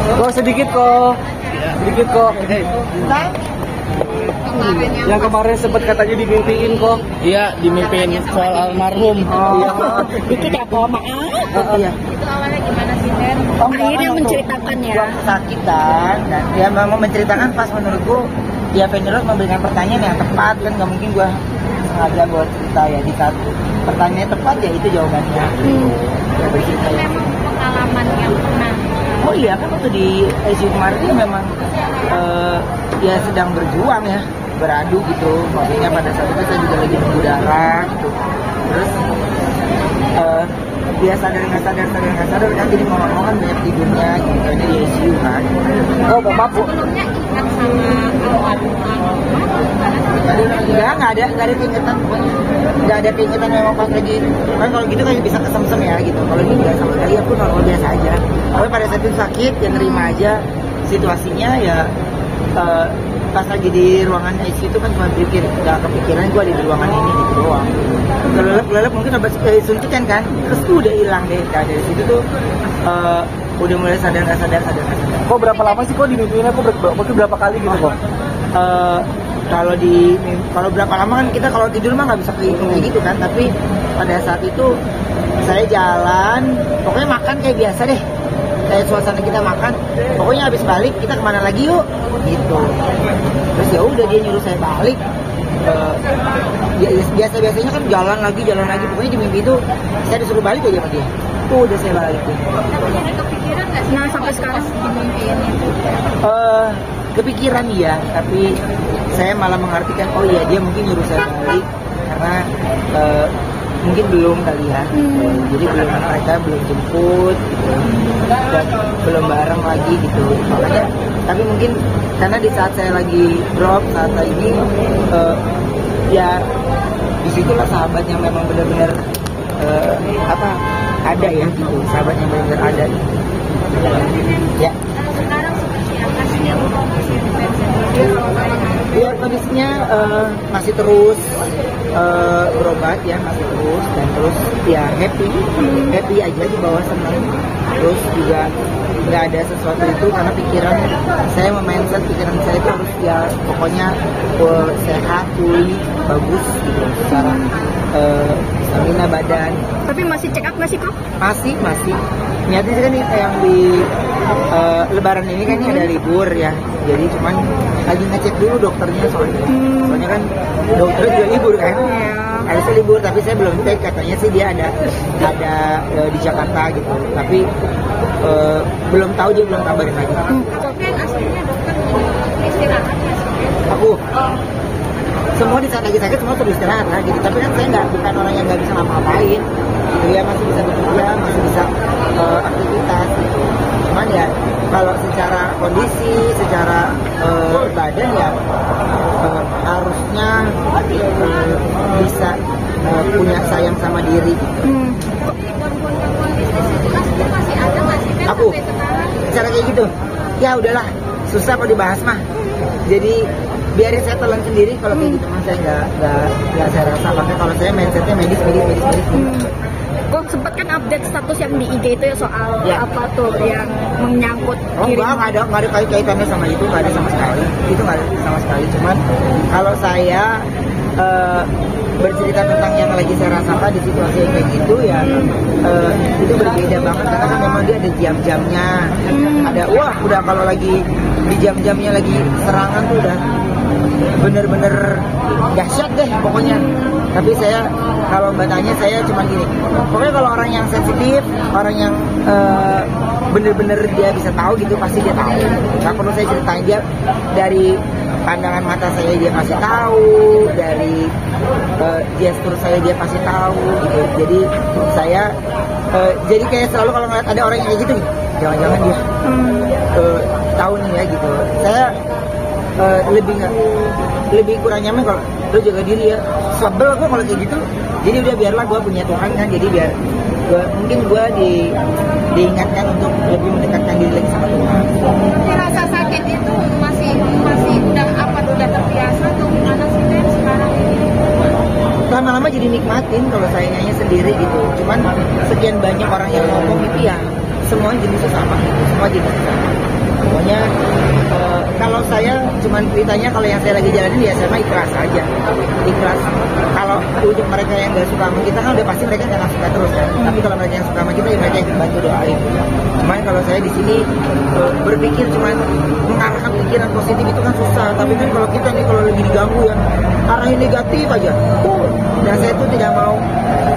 Kok sedikit kok. Sedikit kok. Yang kemarin sempat katanya dimimpiin kok. Iya, dimimpiin soal almarhum. Oh. Dikit ya kok, maaf. Iya. Itu awalnya gimana sih, Ben? Akhirnya menceritakan ya. Sakitan dan dia memang menceritakan pas menurutku ya Venus memberikan pertanyaan yang tepat kan nggak mungkin gua sengaja buat cerita ya di saat pertanyaan tepat ya itu jawabannya. Ya, Itu memang pengalaman yang pernah. Oh iya kan waktu di ICU kemarin dia memang ya sedang berjuang ya beradu gitu maksudnya pada saat itu saya juga lagi nunggu darah gitu terus dia sadar nggak sadar kan jadi mau kan banyak tidurnya gitu kan di ICU kan. Oh, Bapak Bu. Sebelumnya ingat sama almarhum. Nggak ada keingetan pokoknya nggak ada keingetan memang pas lagi kan kalau gitu kan bisa kesemsem ya gitu kalau ini nggak sama sekali aku normal biasa aja tapi pada saat itu sakit ya nerima aja situasinya ya pas lagi di ruangan ICU itu kan cuma pikir nggak kepikiran gue ada di ruangan ini gitu doang kelelep mungkin obat suntikan kan terus tuh udah hilang deh nah, dari situ tuh udah mulai sadar nggak sadar. Kok berapa lama sih kok dimimpiinnya? Kok berapa kali gitu kok? Kalau berapa lama kan kita kalau tidur mah nggak bisa kayak gitu kan tapi pada saat itu saya jalan pokoknya makan kayak biasa deh kayak suasana kita makan pokoknya habis balik kita kemana lagi yuk gitu terus ya udah dia nyuruh saya balik biasanya kan jalan lagi pokoknya di mimpi itu saya disuruh balik aja sama dia tuh udah saya balik tuh. Tapi ada kepikiran nggak sih? Nah, sampai sekarang dimimpiin itu. Kepikiran iya tapi saya malah mengartikan oh iya dia mungkin nyuruh saya balik karena mungkin belum kali ya jadi mereka belum jemput gitu dan belum bareng lagi gitu makanya tapi mungkin karena di saat saya lagi drop saat ini ya disitulah sahabat yang memang benar-benar ada ya gitu sahabat yang benar-benar ada ya. Sekarang seperti apa sih yang kondisi Ya kondisinya masih terus berobat ya masih terus dan terus ya happy aja di bawah senang terus juga nggak ada sesuatu itu karena pikiran saya mindset pikiran saya itu harus ya pokoknya sehat pulih bagus gitu secara stamina badan. Tapi masih check up nggak sih kok? Masih niatnya kan yang di Lebaran ini kan ada libur ya jadi cuman lagi ngecek dulu dokternya soalnya kan dokter juga libur kan harusnya libur tapi saya belum cek katanya sih dia ada di Jakarta gitu tapi belum tahu dia belum kabarin lagi. Tapi aslinya dokter istirahat ya sih? Aku semua di saat lagi sakit semua sudah istirahat lah gitu tapi kan saya bukan orang yang nggak bisa ngapa-ngapain gitu ya masih bisa bekerja masih bisa aktivitas gitu. Cuman ya kalau secara kondisi secara badan ya harusnya bisa punya sayang sama diri gitu. Kondisi situasi itu masih ada nggak sih Ben Aku sampai sekarang? cara kayak gitu ya udahlah susah kalau dibahas mah jadi biarin saya telan sendiri kalau kayak gitu mas saya nggak saya rasa makanya kalau saya mindsetnya medis. Kok sempat kan update status yang di IG itu ya soal apa tuh yang menyangkut nggak ada kaitannya sama itu nggak ada sama sekali itu nggak ada sama sekali cuman kalau saya bercerita tentang yang lagi saya rasakan di situasi yang kayak gitu ya itu berbeda banget karena kan memang dia ada jam-jamnya ada udah kalau lagi di jam-jamnya lagi serangan tuh udah bener-bener dahsyat deh pokoknya tapi saya kalau mbak tanya saya cuma gini pokoknya kalau orang yang sensitif orang yang bener-bener dia bisa tahu gitu pasti dia tahu nggak perlu saya ceritain dia dari pandangan mata saya dia pasti tahu dari gestur saya dia pasti tahu gitu jadi saya jadi kayak selalu kalau ngeliat ada orang yang kayak gitu jangan-jangan dia tahu nih ya gitu saya lebih kurang nyaman kalau lu jaga diri ya sebel gue kalau kayak gitu jadi udah biarlah gue punya Tuhan kan jadi biar mungkin gue diingatkan untuk lebih mendekatkan diri lagi sama Tuhan. Rasa sakit itu masih udah terbiasa atau gimana sih Ben sekarang ini? Lama-lama jadi nikmatin kalau saya nyanyi sendiri gitu cuman sekian banyak orang yang ngomong itu ya semua jenisnya sama gitu semua jenisnya sama maunya kalau saya cuman beritanya kalau yang saya lagi jalanin ya saya mah ikhlas aja, ikhlas. Kalau untuk mereka yang nggak suka sama kita kan udah pasti mereka nggak suka terus kan. Tapi kalau mereka yang suka sama kita ya mereka yang bantu doain. Cuman kalau saya di sini berpikir cuman mengarahkan pikiran positif itu kan susah. Tapi kan kalau kita nih kalau lagi diganggu yang arahin negatif aja. Dan saya tuh tidak mau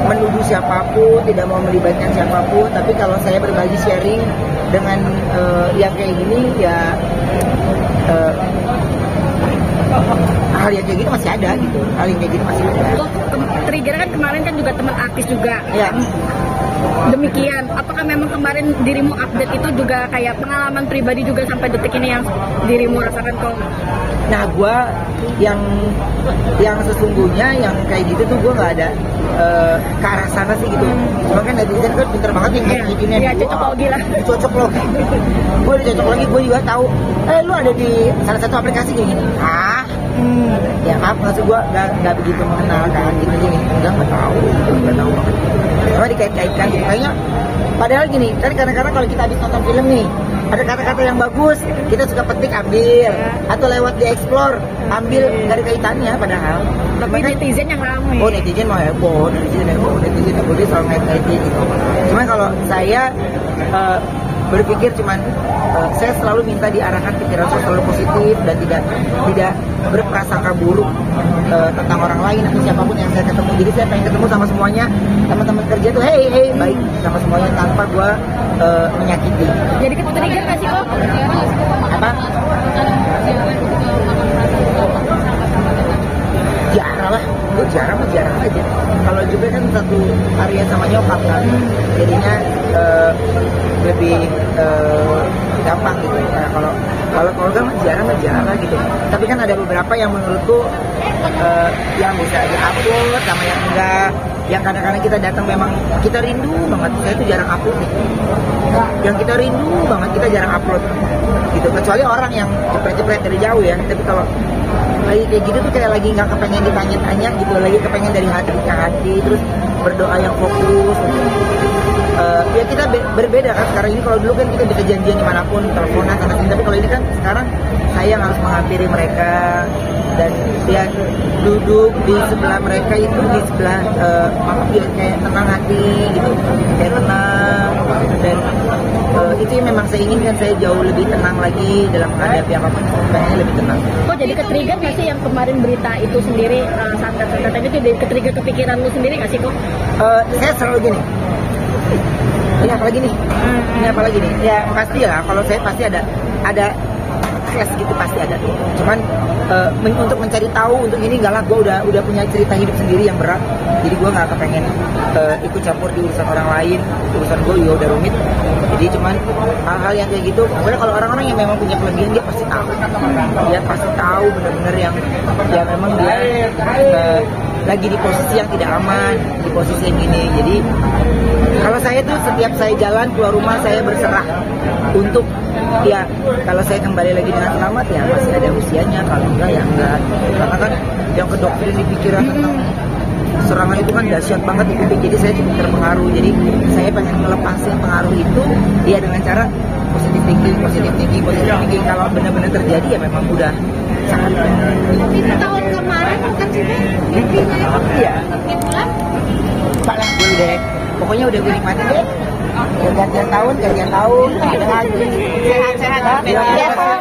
menuduh siapapun, tidak mau melibatkan siapapun. Tapi kalau saya berbagi sharing dengan yang kayak gini ya hal yang kayak gitu masih ada gitu, hal yang kayak gitu masih ada. Trigger kan kemarin kan juga teman artis juga. Ya. Demikian, apakah memang kemarin dirimu update itu juga kayak pengalaman pribadi juga sampai detik ini yang dirimu rasakan kok? Nah, gue yang sesungguhnya yang kayak gitu tuh gue nggak ada ke arah sana sih gitu. Cuma kan netizen kan pinter banget nih bikinnya. Iya, cocok logi lah. Cocok logi. Gue udah cocok logi, gue juga tahu. Lu ada di salah satu aplikasi kayak gini. Ya maaf, maksud gue nggak begitu mengenal kan gitu gini. Nggak tahu banget. Cuma dikait-kaitkan gitu. Kayaknya padahal gini, kan kadang-kadang kalau kita habis nonton film nih, ada kata-kata yang bagus, kita suka petik ambil, atau lewat di explore, ambil, nggak ada kaitannya padahal. Tapi netizen yang ramai. Oh, netizen mau heboh, netizen heboh, dia selalu ngait-ngaitin gitu. Cuman kalau saya berpikir cuman saya selalu minta diarahkan pikiran saya selalu positif dan tidak berprasangka buruk tentang orang lain atau siapapun yang saya ketemu. Jadi saya pengen ketemu sama semuanya, teman-teman kerja tuh hey baik sama semuanya tanpa gua menyakiti. Jadi ketrigger nggak sih kok? Apa? Jarang lah, gue jarang aja. Kalau juga kan satu area sama nyokap kan, jadinya lebih gampang gitu. Nah, kalau keluarga mah jarang gitu. Tapi kan ada beberapa yang menurutku yang bisa di-upload sama yang enggak. Yang kadang-kadang kita datang memang kita rindu banget. Saya itu jarang upload nih. Yang kita rindu banget kita jarang upload gitu. Kecuali orang yang cepret-cepret dari jauh ya. Tapi kalau lagi kayak gitu tuh kayak lagi nggak kepengen ditanya-tanya gitu, lagi kepengen dari hati ke hati, terus berdoa yang fokus. Ya kita berbeda kan sekarang ini. Kalau dulu kan kita bisa janjian dimanapun, teleponan sana sini. Tapi kalau ini kan sekarang saya yang harus menghampiri mereka dan ya duduk di sebelah mereka itu di sebelah maaf ya kayak tenang hati gitu, kayak tenang dan itu yang memang saya inginkan. Saya jauh lebih tenang lagi dalam menghadapi apapun, sebenarnya lebih tenang. Kok jadi ketrigger nggak sih yang kemarin berita itu sendiri, santet-santet itu jadi ketrigger kepikiran lu sendiri nggak sih kok? Saya selalu gini, ini apalagi nih, ya pasti lah kalau saya pasti ada crash gitu, pasti ada. Cuman untuk mencari tahu untuk ini galak, gue udah punya cerita hidup sendiri yang berat, jadi gue nggak kepengen ikut campur di urusan orang lain. Urusan gue juga udah rumit, jadi cuman hal-hal yang kayak gitu. Kemudian kalau orang-orang yang memang punya kelebihan dia pasti tahu benar-benar yang memang dia lagi di posisi yang tidak aman, di posisi yang gini. Jadi kalau saya tuh setiap saya jalan keluar rumah saya berserah untuk ya kalau saya kembali lagi dengan selamat ya masih ada usianya, kalau enggak ya enggak. Karena kan yang kedoktrin di pikiran tentang serangan itu kan dahsyat banget di publik, jadi saya cukup terpengaruh. Jadi saya pengen melepasin pengaruh itu ya dengan cara positif thinking. Kalau benar-benar terjadi ya memang udah sangat. Tapi tahun kemarin kan sudah Iya. Pak lah gue udah, pokoknya udah gue nikmatin deh. Gantian tahun, ada lagi. Sehat-sehat.